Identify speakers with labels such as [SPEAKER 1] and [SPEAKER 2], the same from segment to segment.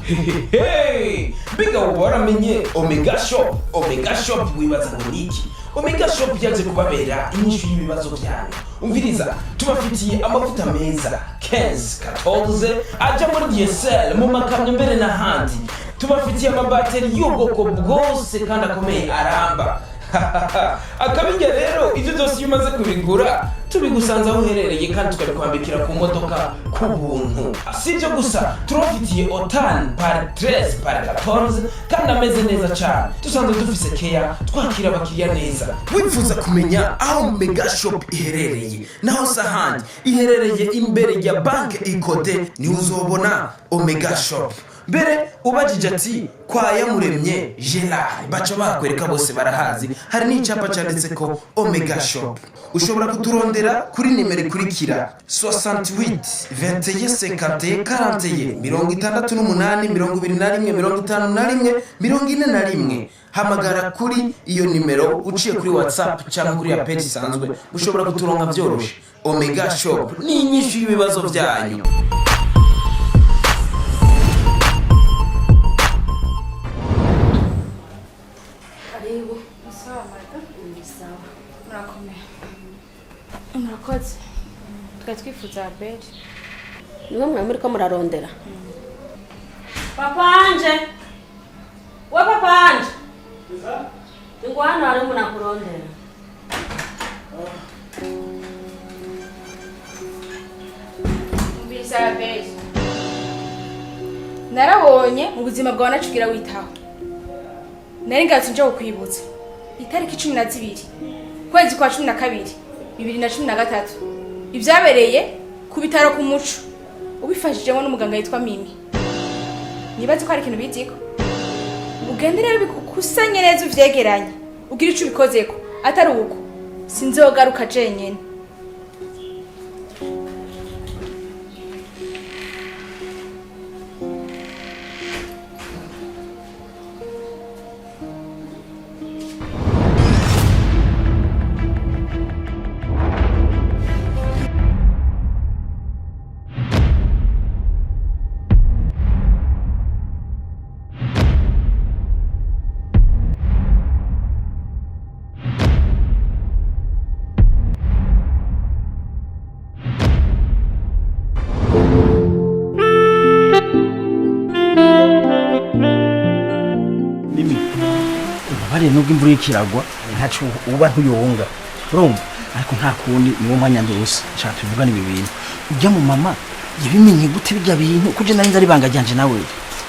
[SPEAKER 1] Hey, biga waramenye Omega Shop. Omega Shop wibaza ngo niki? Omega Shop yaje kubabera inyishu y'ibibazo byanyu. Umviriza, tubafitiye amavuta meza 15, 14 aja muri DSL mu makamyo mbere n'ahandi. Tubafitiye amabateri y'ubwoko bwose kandi akomeye aramba. Akabinja rero ibyo byose umaze kubigura tubigusanza aho uherereye kandi tukabikwambikira ku modoka ku buntu. Sibyo gusa turafitiye Otan par 13 par 14 kandi ameze neza cyane. Dusanzwe dufise care twakira abakiriya neza. Wifuza kumenya aho Omega Shop iherereye naho sahandi iherereye imbere ya banke Ikode ni uzobona Omega Shop. Mbere ubajije ati kwa Yamuremye Gerard baca bakwereka bose barahazi. Hari n'icyapa cyanditse ko Omega Shop. Ushobora kuturondera kuri nimero ikurikira 68 21 51 41 68 21 51 41 hamagara kuri iyo nimero uciye kuri WhatsApp cyangwa kuri ya page isanzwe ushobora kuturonka byoroshe. Omega Shop ni inyishu y'ibibazo byanyu.
[SPEAKER 2] Murakoze twifuza bed
[SPEAKER 3] niwe muri ko murarondera
[SPEAKER 2] papa anje wa papa anje ngwana ari munakurondera mbisa bed narabonye mu buzima bwawe nacugira witaho nari ngatse nje kukwibutsa itariki 12 kwezi kwa 12 2013 ibyabereye ku bitaro ku muco ubifashijemo n'umuganga yitwa Mimi. Nibaze ko ari ikintu bitiko ugende rero bikukusanye neza uvyegeranye ugira ico bikozeko atari uko sinzogaruka jenyene.
[SPEAKER 4] Nubwo imvura ikiragwa ntacu uba ntuyonga urumva ariko nta kundi niwo mwanya ndose nshaka tuvugana ibi bintu ujya mu mama yabimenye gute bijya bintu kuje nari nzari banga ryanje nawe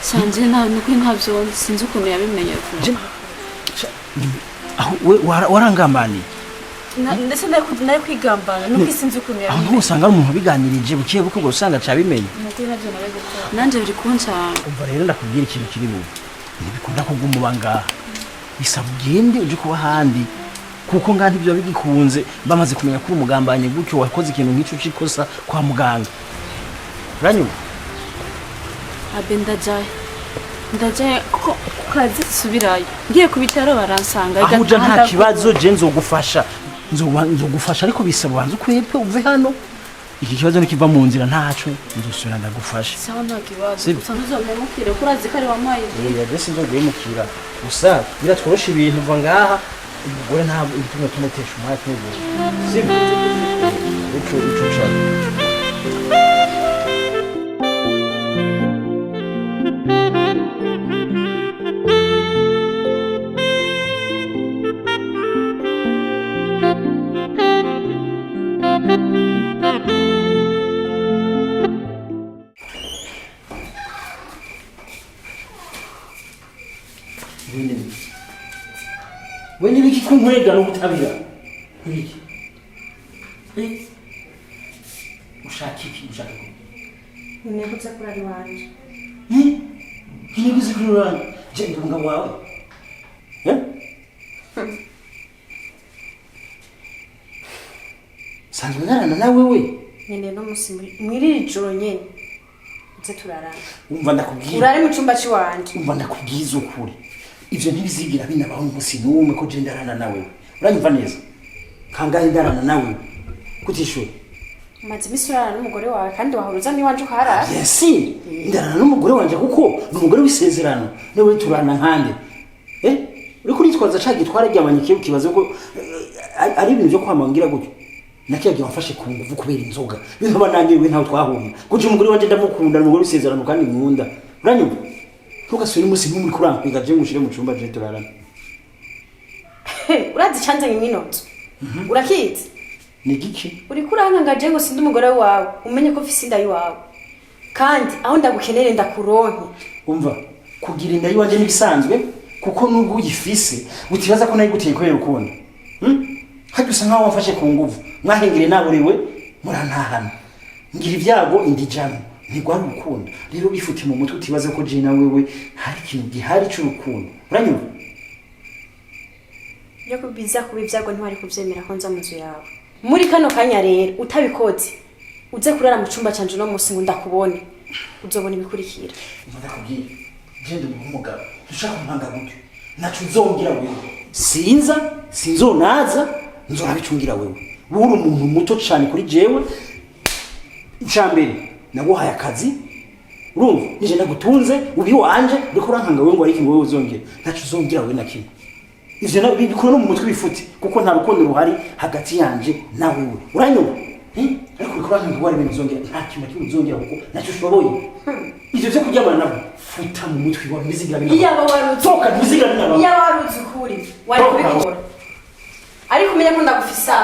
[SPEAKER 3] sanje nuko ntavyo sinzi ukuntu yabimenye
[SPEAKER 4] aho warangambani
[SPEAKER 3] ndetse nari kwigambana nuko sinzi ukuntu yabimenye
[SPEAKER 4] aho usanga ari umuntu biganirije bukiye buko usanga cabimenye
[SPEAKER 3] nuko ntavyo nabigukora nanje biri kunca
[SPEAKER 4] umva rero ndakubwira ikintu kiri mu ntibikunda kugumubanga isabugende uje kuba handi kuko ngandi byo bigikunze bamaze kumenya ko umugambanye gutyo wakoze ikintu nk'ico cikosa kwa muganga ranyu
[SPEAKER 3] ndaje ko kazi subirayo ngiye ku bitaro baransanga
[SPEAKER 4] aho uje nta kibazo je nzogufasha ariko bisaba banze kwepfe uve hano iki kibazo nikiva mu nzira ntaco nzosubira ndagufasha
[SPEAKER 3] sawa nta kibazo gusa ntuzomemukire kurazi kare wamaye
[SPEAKER 4] yagese nzogwemukira gusa biratworosha ibintu va ngaha umugore ntabwo itumwe tumutesha umwaka n'ibyo sibyo ico cyane Wenye niki kumwega no gutabira niki ushaka
[SPEAKER 2] Nimekuja kurari wanje
[SPEAKER 4] Nimekuja kurari je ndunga wawe sanzwe ngarana nawe we
[SPEAKER 2] nyene no musi mwiri joro nyene nze turarana
[SPEAKER 4] umva ndakubwira
[SPEAKER 2] urare mu cyumba ciwanje
[SPEAKER 4] umva ndakubwiza ukuri ivyo ntibizigira binabaho umunsi n'umwe ko je ndarana nawe uranyumva neza kangahe ndarana nawe kutishura
[SPEAKER 3] Maze imisura n'umugore wawe kandi wahuruza niwanje ukarara.
[SPEAKER 4] Yes, ndarana n'umugore wanje kuko n'umugore w'isezerano niwe turana nkande. Uri kuri twaza cagi twararyamanye kiyo kibazo ko ari ibintu byo kwamangira gutyo. Nakiyagiye wafashe ku nguvu kubera inzoga. Bintaba nangiwe ntaho twahumye. Kuje umugore wanje ndamukunda n'umugore w'isezerano kandi nkunda. Uranyumva? Ntugasubire umunsi n'umwe kurampiga je ngushire mu cyumba je turarana.
[SPEAKER 3] Urazi canze iminota. Urakizi?
[SPEAKER 4] Ni giki?
[SPEAKER 3] Uri kuranga je ngo sindi umugore wawe umenye ko mfise inda yiwawe. Kandi aho ndagukenere ndakuronke.
[SPEAKER 4] Umva kugira inda yiwanje nibisanzwe kuko nubwo uyifise utibaza ko nayi guteye kwera ukunda. Hajya usa nkaho wafashe ku nguvu mwahengere naburiwe murantahana. Ngira ibyago indijana ntigwari ukunda. Rero bifuti mu mutwe utibaza ko je na wewe hari ikintu gihari cy'urukundo. Uranyumva?
[SPEAKER 3] Yo kubiza kuba ibyago ntwari kuvyemera ko nza mu nzu yawe. Muri kano kanya rero utabikoze uze kurara mu cyumba canje no musi ngo ndakubone uzobona ibikurikira.
[SPEAKER 4] Ndakubwira gende mu mugabo dushaka mpanga gutyo nacu nzongera wewe sinzonaza nzorabicungira wewe uri umuntu muto cyane kuri jewe icambere naguhaye akazi urumva nije nagutunze ubi wanje ndiko urankanga wewe ngo ariko wewe uzongera nacu uzongera wewe nakimwe ivyo na bikuru no mu mutwe bifuti kuko nta rukundo ruhari hagati yanje na wewe uranyumva ariko urikurankanga ngo ari ibintu uzongera nta kintu kimwe uzongera kuko nacu ushoboye ivyo byo kuryamana nabo futa mu mutwe wa bizigira bina
[SPEAKER 3] iyaba waruzi
[SPEAKER 4] toka bizigira bina
[SPEAKER 3] iyaba waruzi kuri wari kubikora ariko umenye ko ndagufisa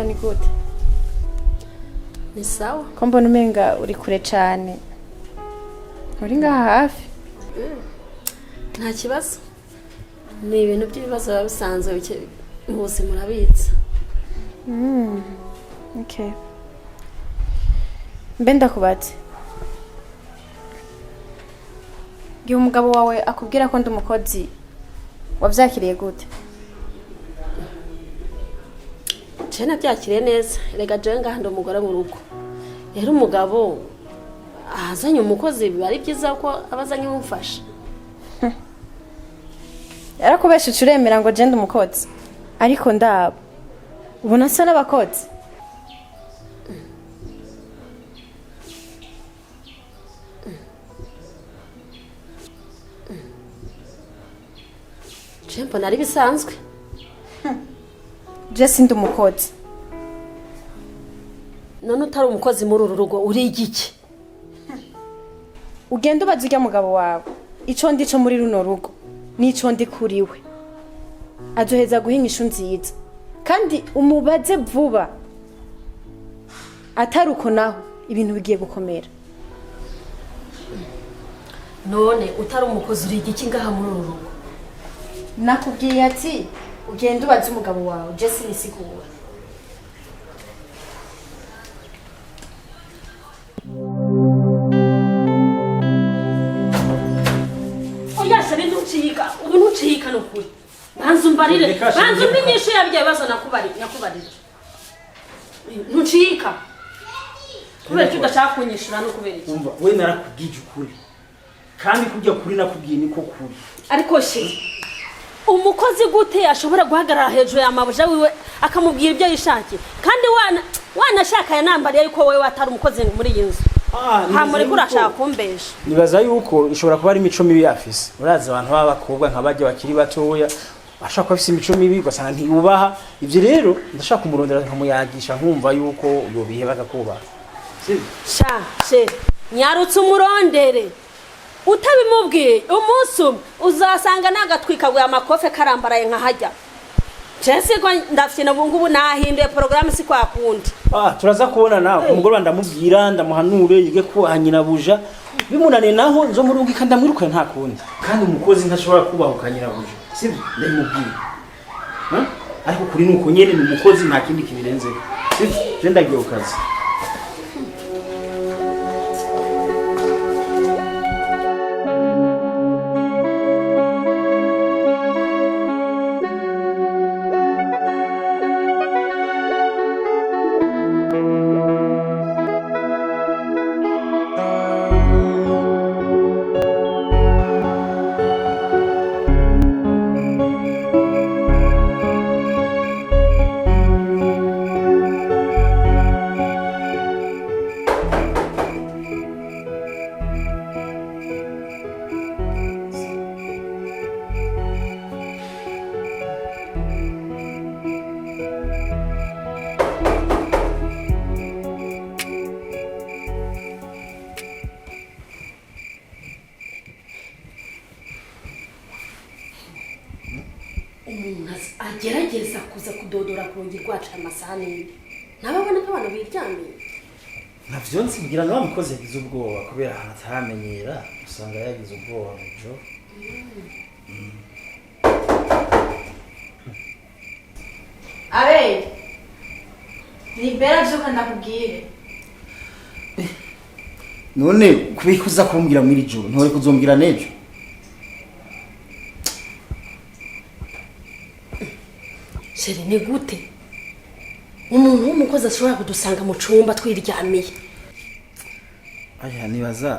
[SPEAKER 3] Ni gute?
[SPEAKER 5] Ni sawa?
[SPEAKER 3] Ko mbona umenga uri kure cyane. Uri ngaha hafi?
[SPEAKER 5] Nta kibazo. Ni ibintu by'ibibazo biba bisanzwe mu buzima murabitsa.
[SPEAKER 3] Okay. Mbe ndakubatse. Gihe umugabo wawe akubwira ko ndi umukozi wavyakiriye gute?
[SPEAKER 5] Cyane byakiriye neza. Rega je ngaha ndi umugore mu rugo. Rero umugabo azanye umukozi bari byiza ko abazanye umufasha.
[SPEAKER 3] Yarakubeshe uremera ngo je ndi umukozi. Ariko ndaba ubona asa n'abakozi.
[SPEAKER 5] Chempo nari bisanzwe.
[SPEAKER 3] Je sindi umukozi.
[SPEAKER 5] None utari umukozi muri uru rugo uri igiki?
[SPEAKER 3] Ugenda ubaza ujya mugabo wawe. Ico ndico muri runo rugo. Nico ndi kuriwe. Azoheza guhinga ishu nziza. Kandi umubaze vuba. Atari uko naho ibintu bigiye gukomera.
[SPEAKER 5] None utari umukozi uri igiki ngaha muri uru rugo?
[SPEAKER 3] Nakubwiye ati ugenda ubaza umugabo wawe je sinisigura.
[SPEAKER 5] Oya sari ntucika ubu ntucika no kuri. Banzumbarire banzuminyisho yabye bazo nakubarira. Ntucika. Kubera cyo udashaka kunyishura no kubera iki?
[SPEAKER 4] Umva we narakubwije ukuri kandi kujya kuri nakubwiye niko kuri.
[SPEAKER 5] Ariko she umukozi gute ashobora guhagarara hejuru ya mabuja wiwe akamubwira ibyo yishakiye kandi wanashaka yanambariye yuko wewe atari umukozi muri iyi nzu. Ha muri kurashaka kumbesha.
[SPEAKER 4] Nibaza yuko ishobora kuba ari imico mibi yafise. Uraza abantu b'abakobwa nk'abajye bakiri batoya ashaka ko afise imico mibi gasanga ntiyubaha. Ivyo rero ndashaka kumurondera nkamuyagisha nkumva yuko yo bihe bagakubaha.
[SPEAKER 5] Sha she nyarutse umurondere utabimubwiye umunsi umwe uzasanga nagatwikaguye amakofe karambaraye nkahajya Chese ko ndafite ngubu nahinduye porogaramu si kwa kundi
[SPEAKER 4] turaza kubona nawe umugore ndamubwira ndamuhanure yige ko hanyina buja bimunane naho nzo murungi kandi amwiruka nta kundi kandi umukozi ntashobora kubaho kanyira buja sivyo ndamubwira ariko kuri nuko nyene ni umukozi nta kindi kibirenze sivyo je ndagiye ukazi
[SPEAKER 5] agerageza kuza kudodora kurongi rwaca amasahani nababona ko abantu biryamiye
[SPEAKER 4] navyo nsigira no bikoze yagize ubwoba kubera ahantu atamenyera usanga yagize ubwoba mujo
[SPEAKER 3] Abe Libera byo ndakubwire
[SPEAKER 4] none kubikuza kumbwira muri joro ntore kuzombwira nejo
[SPEAKER 5] Sheri ni gute umuntu w'umukozi ashobora kudusanga mu cumba twiryamiye
[SPEAKER 4] aya nibaza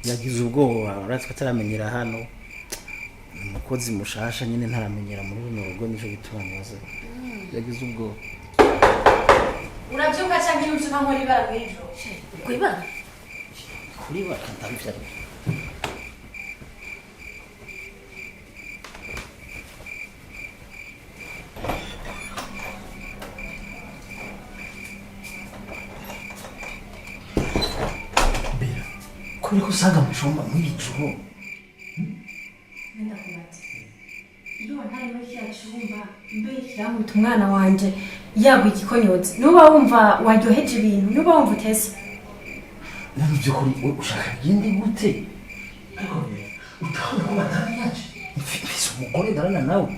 [SPEAKER 4] yagize ubwoba uratse ko ataramenyera hano umukozi mushasha nyine ntaramenyera muri runo rugo nico gituma nibaza yagize ubwoba
[SPEAKER 3] urabyuka cyangwa iyo ubyuka nkora ibara mw'ijoro
[SPEAKER 5] kwibara
[SPEAKER 4] kuri bakandavya kuri kusanga mu cyumba muri joro
[SPEAKER 3] Nenda kumati iyo ntari muri cya cyumba mbe kiramuta umwana wanje yagwa igikonyotse nuba wumva waryoheje ibintu nuba wumva utese
[SPEAKER 4] nani byo kuri ushaka bigende gute utabona ko matari yaje mfise umugore ndarana nawe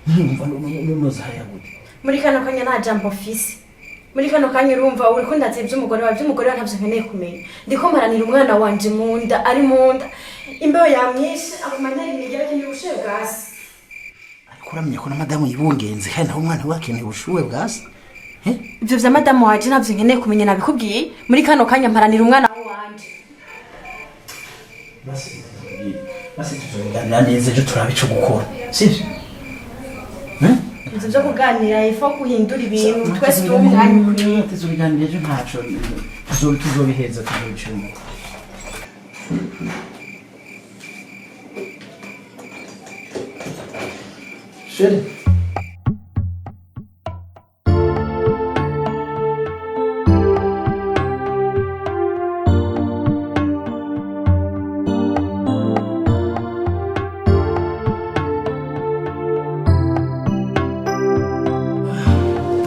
[SPEAKER 4] numva noza haya gute
[SPEAKER 3] muri kano kanya nta jambo ofisi muri kano kanya urumva uri ko ndatse umugore wa ntavyo nkeneye kumenya ndiko maranira umwana wanje munda ari munda imbeho yamwishe akumanyira imigera kindi ubushuhe bwasi
[SPEAKER 4] ariko uramenya ko na madamu yibungenze kandi naho umwana wakeneye ubushuhe bwasi
[SPEAKER 3] ivyo vya madamu waje ntavyo nkeneye kumenya nabikubwiye muri kano kanya mparanira umwana wanje
[SPEAKER 4] basi tuzoganira neza ejo turabe ico gukora sivyo
[SPEAKER 3] ivyo vyo kuganira ifo kuhindura ibintu twese tuwo mwanya ukwiye
[SPEAKER 4] tuzobiganira ejo ntaco tuzobiheza tuzobicuma Sheri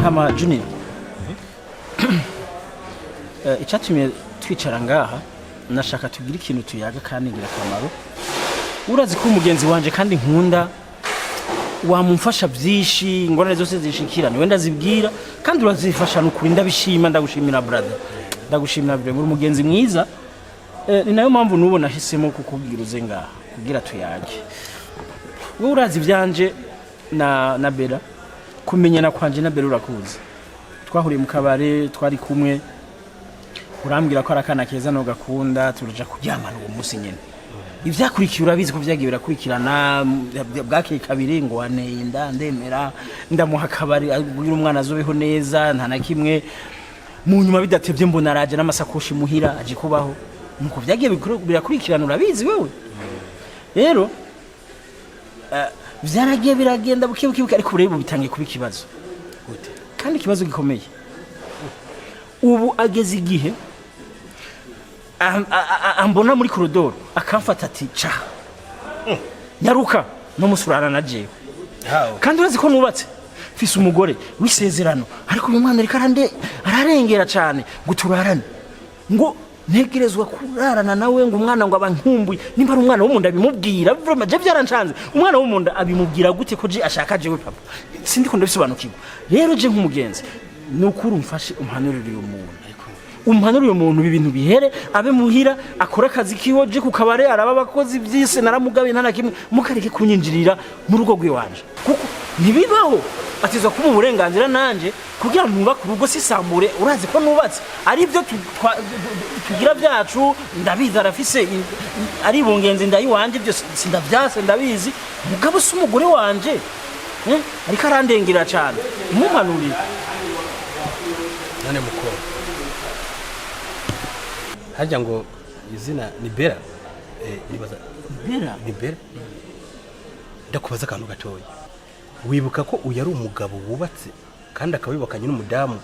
[SPEAKER 4] Kama Junior icyatumye twicara ngaha nashaka tugira ikintu tuyaga kandi ngira kamaro urazi ko umugenzi wanje kandi nkunda wamumfasha byinshi ingorane zose zishikirana wenda zibwira kandi urazifasha n'ukuri ndabishima ndagushimira brother ndagushimira bire muri umugenzi mwiza ni nayo mpamvu nubona hisemo kukubwira uze ngaha kugira tuyage wowe urazi byanje na Bella kumenyana kwanje na Bella urakuzi twahuriye mu kabare twari kumwe urambwira ko arakana keza no gakunda turaja kuryamana uwo musi nyene ivyakurikiye urabizi ko vyagiye birakurikirana bwake kabiri ngo waneyinda ndemera ndamuha kabari agira umwana azobeho neza nta na kimwe mu nyuma bidatevye mbona araje n'amasakoshi muhira aje kubaho nuko vyagiye birakurikirana urabizi wewe rero vyaragiye biragenda bukibukibuka ariko urebe bitangiye kuba ikibazo gute kandi ikibazo gikomeye ubu ageze igihe ambona muri koridoro akamfata ati ca nyaruka no musurana na jewe kandi urazi ko nubatse mfise umugore w'isezerano ariko uyu mwana ariko ararengera cyane guturarane ngo ntegerezwa kurarana nawe ngo umwana ngo abankumbuye nimba ari umwana w'umunda bimubwira vraiment je byarancanze umwana w'umunda abimubwira gute ko je ashaka jewe papa sindi ko ndabisobanukirwa rero je nk'umugenzi nukuri umfashe umpanurire uyu muntu ibintu bihere abe muhira akora akazi kiho je ku kabare araba abakozi byise naramugabe ntana kimwe mukareke kunyinjirira mu rugo rw'iwanje kuko nibibaho atizwa kuba uburenganzira nanje kugira ngo nubake urugo sisambure urazi ko nubatse ari byo tugira byacu ndabizi arafise ari bungenzi ndayiwanje byo sindavyase ndabizi mugabo se umugore wanje ariko arandengera cyane umumanurire
[SPEAKER 6] nane mukoro harya ngo izina ni Bera nibaza Bera ndakubaza akantu gatoya wibuka ko uyu ari umugabo wubatse kandi akabibakanye n'umudamu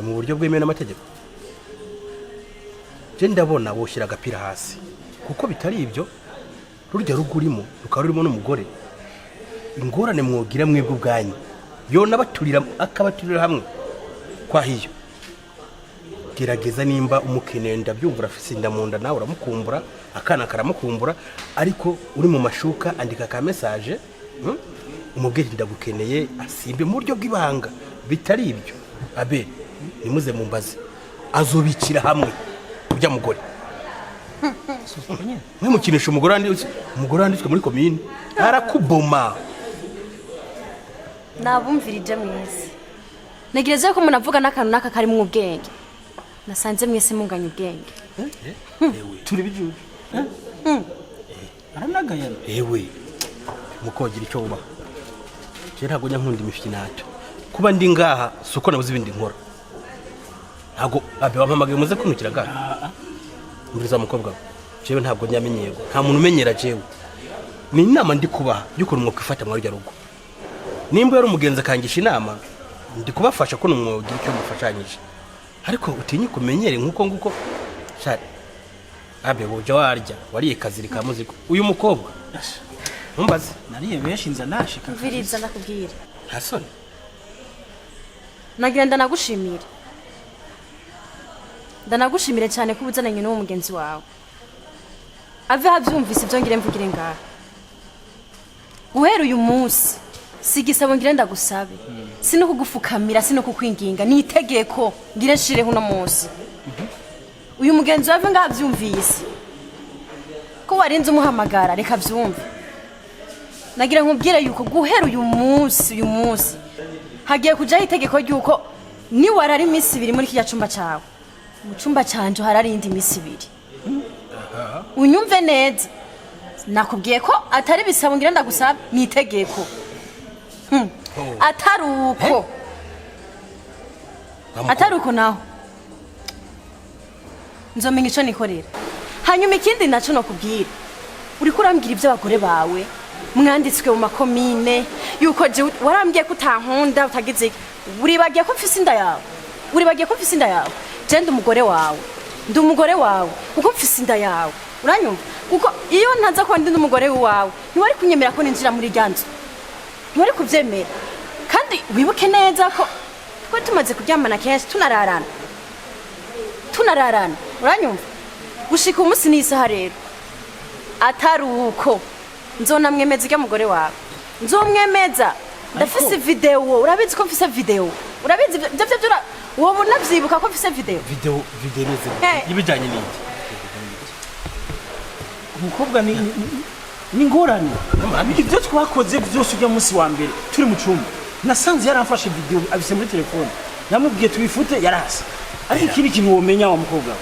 [SPEAKER 6] mu buryo bwemewe n'amategeko je ndabona woshira agapira hasi kuko bitari ibyo rurya rugurimo rukaba rurimo n'umugore ingorane mwogira mwebwe ubwanyu yona baturira akabaturira hamwe kwa hiyo gerageza nimba umukeneye ndabyumvura afise inda mu nda nawe uramukumbura akana karamukumbura ariko uri mu mashuka andika ka message umubwire ndagukeneye asimbe mu buryo bw'ibanga bitari ibyo abe nimuze mumbaze azobikira hamwe urya mugore mwe mukinisha umugore anditswe muri komine arakuboma
[SPEAKER 3] nabumvirije mwese negereze ko munavuga n'akantu naka kari mu ubwenge nasanze mwese munganya ubwenge
[SPEAKER 4] turi bijuru aranagayana
[SPEAKER 6] ewe mukogira icyo uba je ntago nyankunda imifyinato kuba ndi ngaha suko nabuze ibindi nkora ntago abe wampamagaye muze kunukira gaha mbiriza mukobwa jewe ntago nyamenyego nta muntu umenyera jewe ni inama ndi kubaha y'ukuntu mwokwifata mu rya rugo nimba yari umugenzi akangisha inama ndi kubafasha ko numwogira icyo mufashanyije ariko utinye kumenyere nkuko nguko sha abe boja warya wariye kaziri ka muziko uyu mukobwa mumbaze
[SPEAKER 4] nariye benshi nza nashika
[SPEAKER 3] mviriza ndakubwira
[SPEAKER 6] hasoni
[SPEAKER 3] nagira ndanagushimire cyane ko ubuzananye n'uwo mugenzi wawe ave habyumvise ibyo ngire mvugire ngaha guhera uyu munsi sigisabo ngire ndagusabe sino kugufukamira sino kukwinginga ni itegeko ngire nshireho no munsi uyu mugenzi wawe ngaha byumvise ko warinze umuhamagara reka byumve nagira nkubwire yuko guhera uyu munsi hagiye kujaho itegeko ryuko ni warari iminsi 2 muri kijya cumba cyawe mu cumba canje hararindi iminsi 2 unyumve neza nakubwiye ko atari bisabo ngira ndagusaba ni itegeko ataruko naho nzomenya ico nikorera hanyuma ikindi naco no kubwira uri kurambwira iby'abagore bawe mwanditswe mu makomine yuko je warambwiye ko utankunda utagize uribagiye ko mfise inda yawe je ndi umugore wawe uko mfise inda yawe uranyumva kuko iyo ntaza ko ndi umugore wawe ntiwari kunyemera ko ninjira muri ryanzu ntiwari kubyemera kandi wibuke neza ko twe tumaze kuryamana kenshi tunararana uranyumva gushika umunsi n'isaha rero ataruko nzonamwemeza ijya mugore wawe nzomwemeza ndafise video urabizi ko mfise video urabizi byo wowe unavyibuka ko mfise video
[SPEAKER 6] neze ibijanye n'iki
[SPEAKER 4] umukobwa ni ngorane ibyo twakoze byose ujya munsi wa mbere turi mu cyumba nasanze yaramfashe video abise muri telefone namubwiye tubifute yarasa ariko ikindi kintu womenya wa mukobwa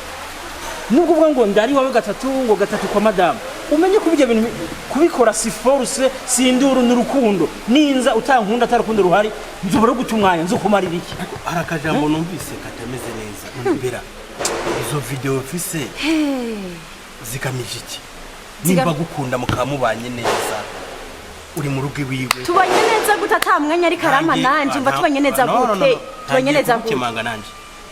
[SPEAKER 4] nubwo ubwo ngo ndari wawe gatatu kwa madame umenye kubijya bintu kubikora si force si induru n'urukundo ninza utankunda atarukundo ruhari nzobora gutumwanya nzo kumarira iki
[SPEAKER 6] arakajambo numvise katameze neza mbera izo video ofise zigamije iki nimba gukunda mukamubanye neza uri mu rugo iwiwe
[SPEAKER 3] tubanye neza gute atamwanya ari karama nanje mva tubanye neza gute tubanye neza gute
[SPEAKER 6] kimanga nanje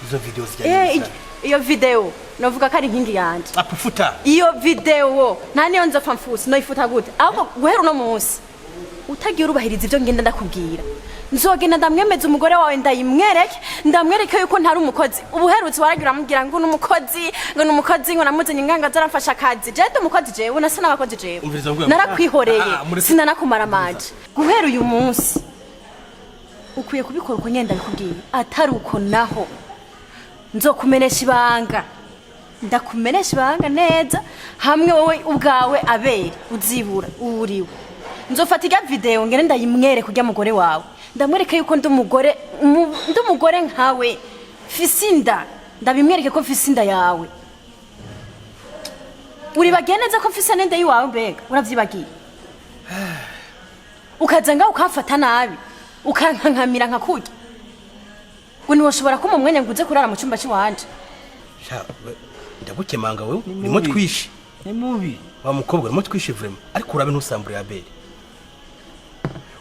[SPEAKER 6] izo video zijyanye
[SPEAKER 3] iyo video novuga ko ari inkingi yanje
[SPEAKER 6] apufuta
[SPEAKER 3] iyo video nta niyo nzopfa mfusi noyifuta gute ahubwo guhera uno munsi utagiye urubahiriza ibyo ngenda ndakubwira nzogenda ndamwemeza umugore wawe ndamwereke yuko ntari umukozi ubuherutse waragira amubwira ngo n'umukozi ngo namuzanye inganga zaramfasha akazi je umukozi jewe nasa n'abakozi jewe narakwihoreye sinanakumara amaje guhera uyu munsi ukwiye kubikora uko nyenda bikubwiye atari uko naho nzokumenesha ibanga ndakumenesha ibanga neza hamwe wowe ubwawe abere uzibura uriwe nzofata irya video ngene ndayimwere kurya mugore wawe ndamwereke yuko ndi umugore nkawe fisinda ndabimwereke ko fisinda yawe uri bageneza ko fisa nende yiwawe mbega uravyibagiye ukaza ngaho ukafata nabi ukankankamira nkakurya ngo ntiwoshobora kuma umwanya ngo uze kurara mu cyumba cy'iwanje
[SPEAKER 6] ndagukemanga wewe nimo twishe
[SPEAKER 4] ni mubi
[SPEAKER 6] wa mukobwa nimo twishe vraiment ariko urabe ntusambure ya bere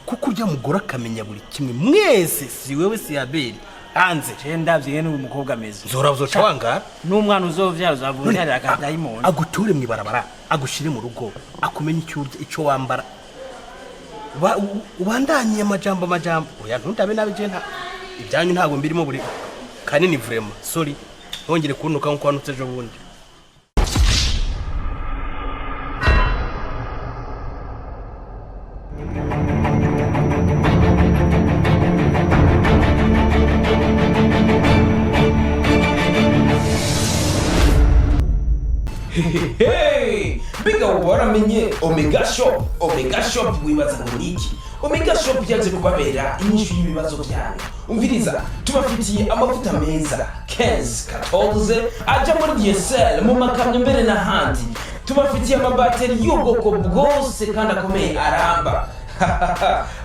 [SPEAKER 6] kuko urya mugora akamenya buri kimwe mwese si wewe si ya bere hanze
[SPEAKER 4] je ndavye n'uyu mukobwa ameze
[SPEAKER 6] zora uzoca wangara
[SPEAKER 4] n'umwana uzovyara uzavunira akadayimoni
[SPEAKER 6] aguture mwibarabara agushire mu rugo akumenya icyo urya icyo wambara ubandanye amajambo oya ntundabe nabe je nta ibyanyu ntago mbirimo buri kanini vraiment sorry ntongere kunuka nko kwanutse ejo bundi
[SPEAKER 1] Biga waramenye Omega Shop wibaza ngo niki Omega Shop yaje kubabera inyishu y'ibibazo byanyu umviriza tubafitiye amavuta meza 14 aja muri DSL mu makamyo mbere n'ahandi tubafitiye amabateri y'ubwoko bwose kandi akomeye aramba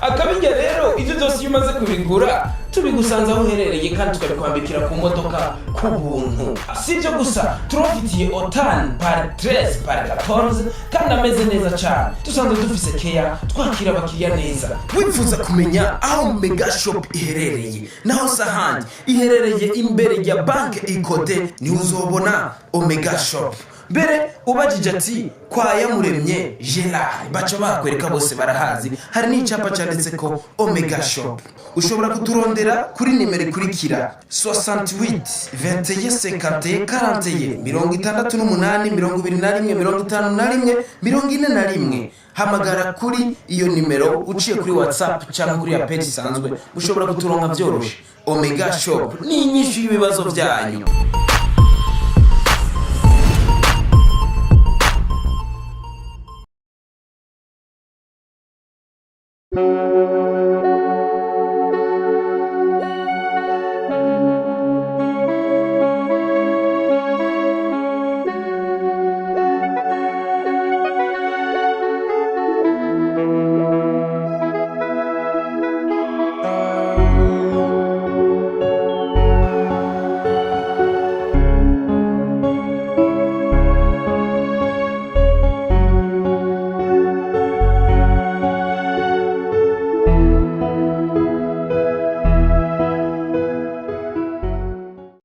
[SPEAKER 1] akabinja rero ibyo byose iyo umaze kubigura tubigusanza aho uherereye kandi tukabikwambikira ku modoka ku buntu si ibyo gusa turafitiye otani par 13 par 14 kandi ameze neza cyane dusanzwe dufise keya twakira abakiriya neza wifuza kumenya aho Omega Shop iherereye naho sahandi iherereye imbere ya banke Ikode ni uzobona Omega Shop mbere ubajije ati kwa Yamuremye Gerard baca bakwereka bose barahazi hari n'icyapa cyanditse ko Omega Shop ushobora kuturondera kuri nimero ikurikira 68 21 50 41 68 21 41 hamagara kuri iyo nimero uciye kuri WhatsApp cyangwa kuri ya page isanzwe ushobora kuturonka byoroshe Omega Shop ni inyishu y'ibibazo byanyu.
[SPEAKER 7] Thank you.